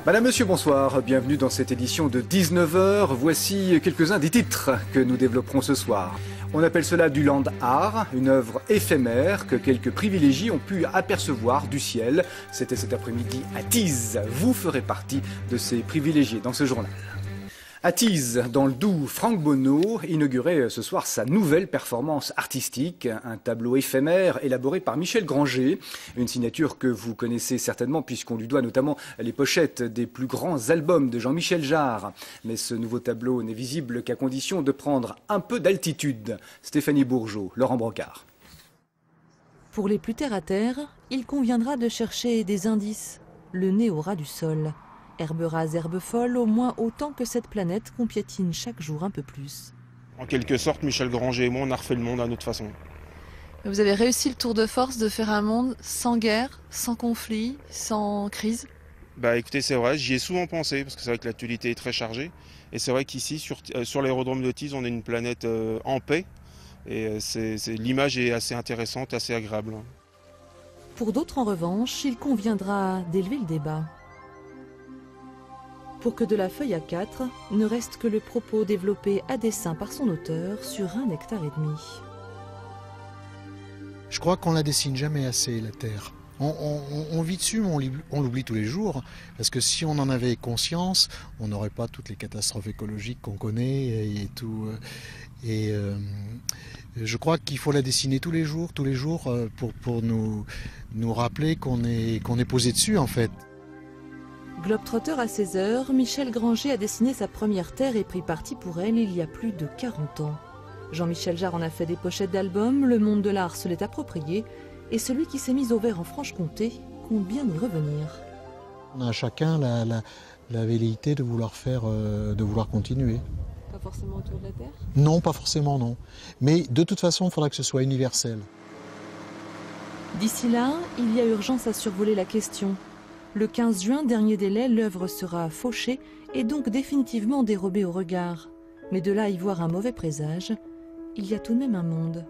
Madame, Monsieur, bonsoir. Bienvenue dans cette édition de 19h. Voici quelques-uns des titres que nous développerons ce soir. On appelle cela du land art, une œuvre éphémère que quelques privilégiés ont pu apercevoir du ciel. C'était cet après-midi à Tees. Vous ferez partie de ces privilégiés dans ce journal. À Tees, dans le Doubs, Franck Bonneau inaugurait ce soir sa nouvelle performance artistique, un tableau éphémère élaboré par Michel Granger, une signature que vous connaissez certainement puisqu'on lui doit notamment les pochettes des plus grands albums de Jean-Michel Jarre. Mais ce nouveau tableau n'est visible qu'à condition de prendre un peu d'altitude. Stéphanie Bourgeot, Laurent Brocard. Pour les plus terre-à-terre, il conviendra de chercher des indices, le nez au ras du sol. Herbe rase, herbe folle, au moins autant que cette planète qu'on piétine chaque jour un peu plus. En quelque sorte, Michel Granger et moi, on a refait le monde à notre façon. Vous avez réussi le tour de force de faire un monde sans guerre, sans conflit, sans crise? Écoutez, c'est vrai, j'y ai souvent pensé, parce que c'est vrai que l'actualité est très chargée. Et c'est vrai qu'ici, sur l'aérodrome de Tees, on est une planète en paix. Et l'image est assez intéressante, assez agréable. Pour d'autres, en revanche, il conviendra d'élever le débat. Pour que de la feuille A4 ne reste que le propos développé à dessein par son auteur sur 1,5 hectare. Je crois qu'on la dessine jamais assez, la Terre. On vit dessus, mais on l'oublie tous les jours, parce que si on en avait conscience, on n'aurait pas toutes les catastrophes écologiques qu'on connaît et tout. Je crois qu'il faut la dessiner tous les jours pour nous rappeler qu'on est posé dessus, en fait. Globetrotter à 16 heures, Michel Granger a dessiné sa première Terre et pris parti pour elle il y a plus de 40 ans. Jean-Michel Jarre en a fait des pochettes d'albums, le monde de l'art se l'est approprié, et celui qui s'est mis au vert en Franche-Comté compte bien y revenir. On a chacun la velléité de vouloir continuer. Pas forcément autour de la Terre? Non, pas forcément, non. Mais de toute façon, il faudra que ce soit universel. D'ici là, il y a urgence à survoler la question. Le 15 juin, dernier délai, l'œuvre sera fauchée et donc définitivement dérobée au regard. Mais de là à y voir un mauvais présage, il y a tout de même un monde.